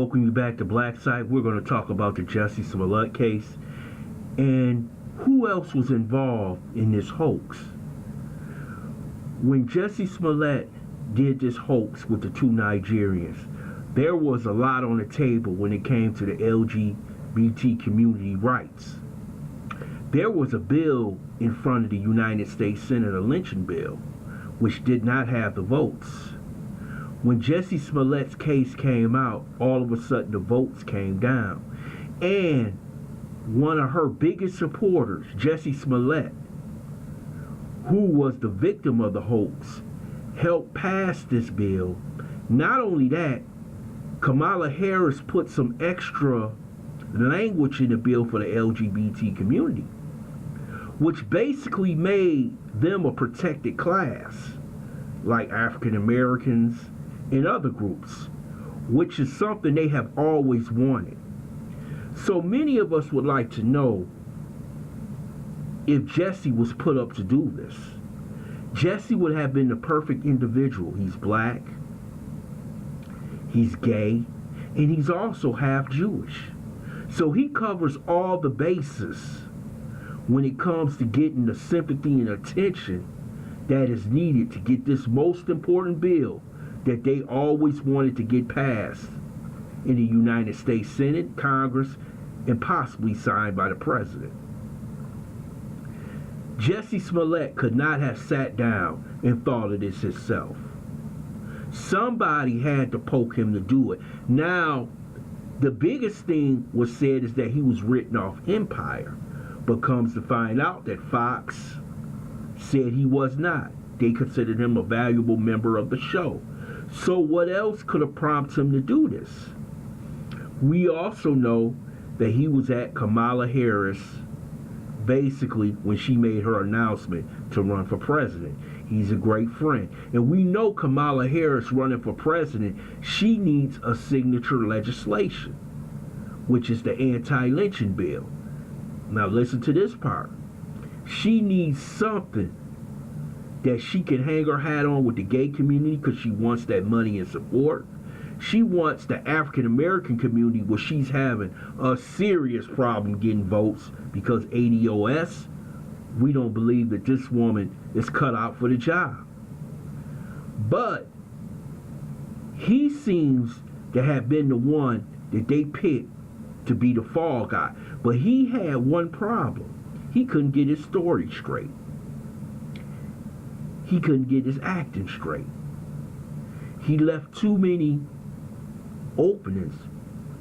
welcome you back to Black Site. We're going to talk about the Jussie Smollett case and who else was involved in this hoax. When Jussie Smollett did this hoax with the two Nigerians, there was a lot on the table when it came to the LGBT community rights. There was a bill in front of the United States Senate, a lynching bill, which did not have the votes. When Jussie Smollett's case came out, all of a sudden the votes came down. And one of her biggest supporters, Jussie Smollett, who was the victim of the hoax, helped pass this bill. Not only that, Kamala Harris put some extra language in the bill for the LGBT community, which basically made them a protected class, like African Americans and other groups, which is something they have always wanted. So many of us would like to know if Jussie was put up to do this. Jussie would have been the perfect individual. He's black, he's gay, and he's also half Jewish. So he covers all the bases when it comes to getting the sympathy and attention that is needed to get this most important bill that they always wanted to get passed in the United States Senate, Congress, and possibly signed by the president. Jussie Smollett could not have sat down and thought of this himself. Somebody had to poke him to do it. Now, the biggest thing was said is that he was written off Empire, but comes to find out that Fox said he was not. They considered him a valuable member of the show. So what else could have prompted him to do this? We also know that he was at Kamala Harris basically when she made her announcement to run for president. He's a great friend. And we know Kamala Harris running for president, she needs a signature legislation, which is the anti-lynching bill. Now listen to this part. She needs something that she can hang her hat on with the gay community because she wants that money and support. She wants the African American community where she's having a serious problem getting votes because ADOS, we don't believe that this woman is cut out for the job. But he seems to have been the one that they picked to be the fall guy. But he had one problem. He couldn't get his story straight. He couldn't get his acting straight. He left too many openings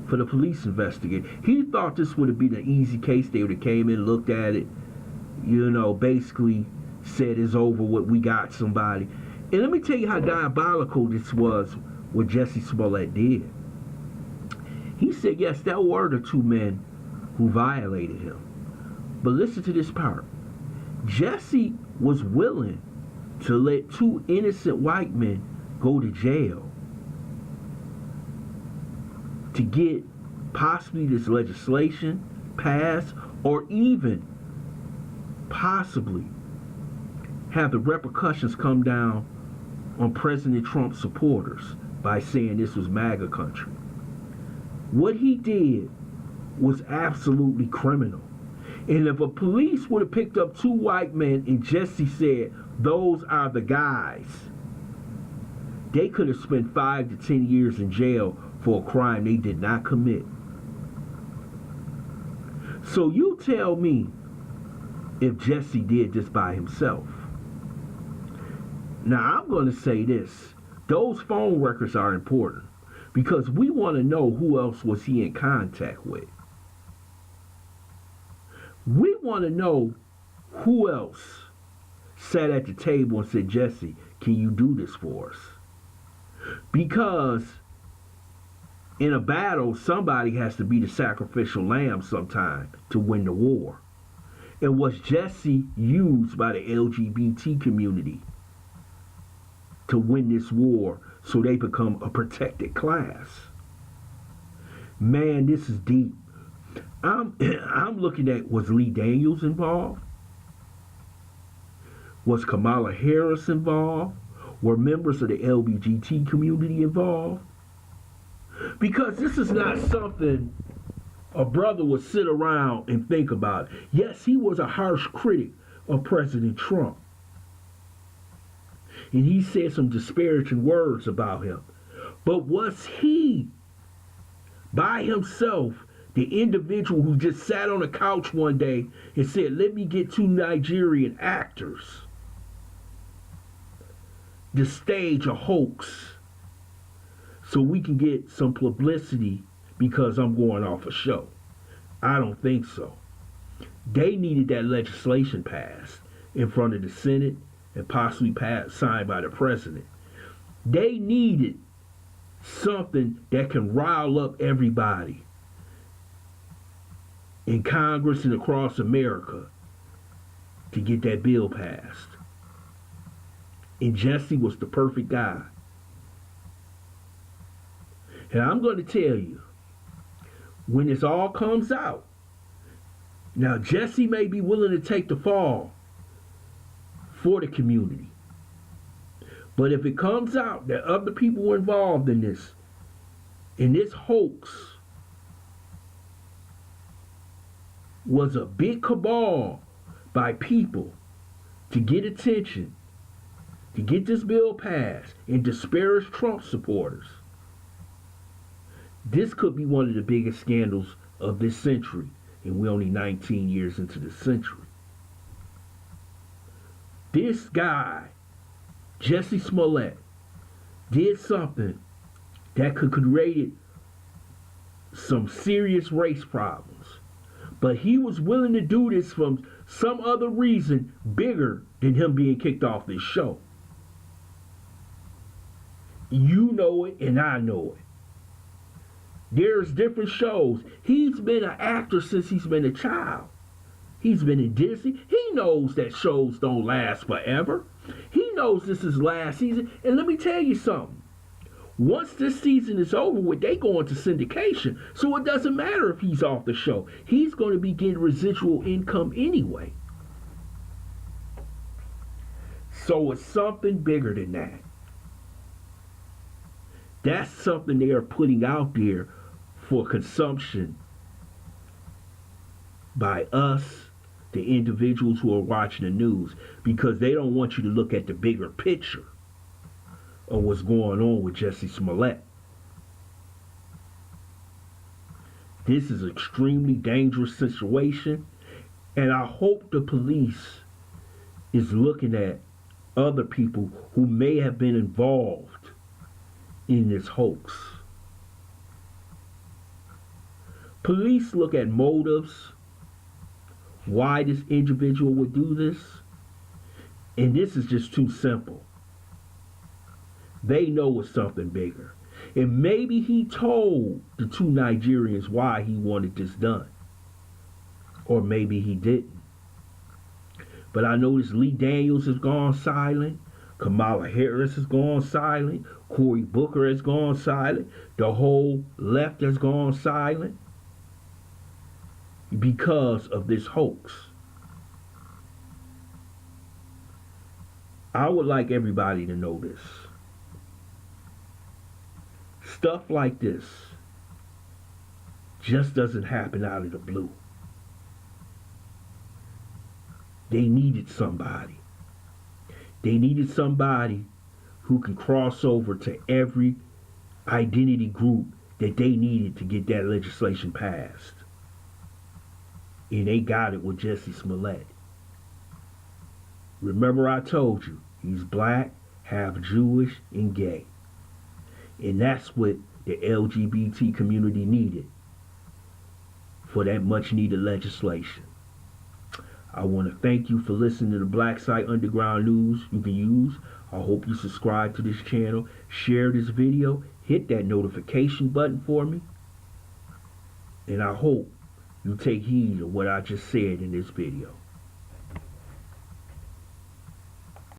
for the police investigator. He thought this would have been an easy case. They would have came in, looked at it, basically said it's over, what we got somebody. And let me tell you how diabolical this was, what Jussie Smollett did. He said, yes, there were the two men who violated him. But listen to this part. Jussie was willing to let two innocent white men go to jail to get possibly this legislation passed, or even possibly have the repercussions come down on President Trump's supporters by saying this was MAGA country. What he did was absolutely criminal. And if a police would have picked up two white men and Jussie said, those are the guys, they could have spent 5 to 10 years in jail for a crime they did not commit. So you tell me if Jussie did this by himself. Now I'm going to say this. Those phone records are important because we want to know who else was he in contact with. We want to know who else sat at the table and said, Jussie, can you do this for us? Because in a battle, somebody has to be the sacrificial lamb sometime to win the war. And was Jussie used by the LGBT community to win this war so they become a protected class? Man, this is deep. I'm looking at, was Lee Daniels involved? Was Kamala Harris involved? Were members of the LGBT community involved? Because this is not something a brother would sit around and think about. Yes, he was a harsh critic of President Trump. And he said some disparaging words about him. But was he, by himself, the individual who just sat on a couch one day and said, let me get two Nigerian actors to stage a hoax so we can get some publicity because I'm going off a show? I don't think so. They needed that legislation passed in front of the Senate and possibly signed by the president. They needed something that can rile up everybody in Congress and across America to get that bill passed. And Jussie was the perfect guy. And I'm going to tell you, when this all comes out, now Jussie may be willing to take the fall for the community. But if it comes out that other people were involved in this hoax was a big cabal by people to get attention, to get this bill passed and disparage Trump supporters, this could be one of the biggest scandals of this century, and we're only 19 years into the century. This guy, Jussie Smollett, did something that could create some serious race problems. But he was willing to do this from some other reason bigger than him being kicked off this show. You know it and I know it. There's different shows. He's been an actor since he's been a child. He's been in Disney. He knows that shows don't last forever. He knows this is last season. And let me tell you something. Once this season is over with, they go into syndication. So it doesn't matter if he's off the show. He's going to be getting residual income anyway. So it's something bigger than that. That's something they are putting out there for consumption by us, the individuals who are watching the news, because they don't want you to look at the bigger picture of what's going on with Jussie Smollett. This is an extremely dangerous situation, and I hope the police is looking at other people who may have been involved in this hoax. Police look at motives, why this individual would do this, and this is just too simple. They know it's something bigger. And maybe he told the two Nigerians why he wanted this done. Or maybe he didn't. But I noticed Lee Daniels has gone silent. Kamala Harris has gone silent. Cory Booker has gone silent. The whole left has gone silent because of this hoax. I would like everybody to know this. Stuff like this just doesn't happen out of the blue. They needed somebody. They needed somebody who can cross over to every identity group that they needed to get that legislation passed. And they got it with Jussie Smollett. Remember I told you, he's black, half Jewish, and gay. And that's what the LGBT community needed for that much needed legislation. I want to thank you for listening to the Black Site Underground News you can use. I hope you subscribe to this channel, share this video, hit that notification button for me. And I hope you take heed of what I just said in this video.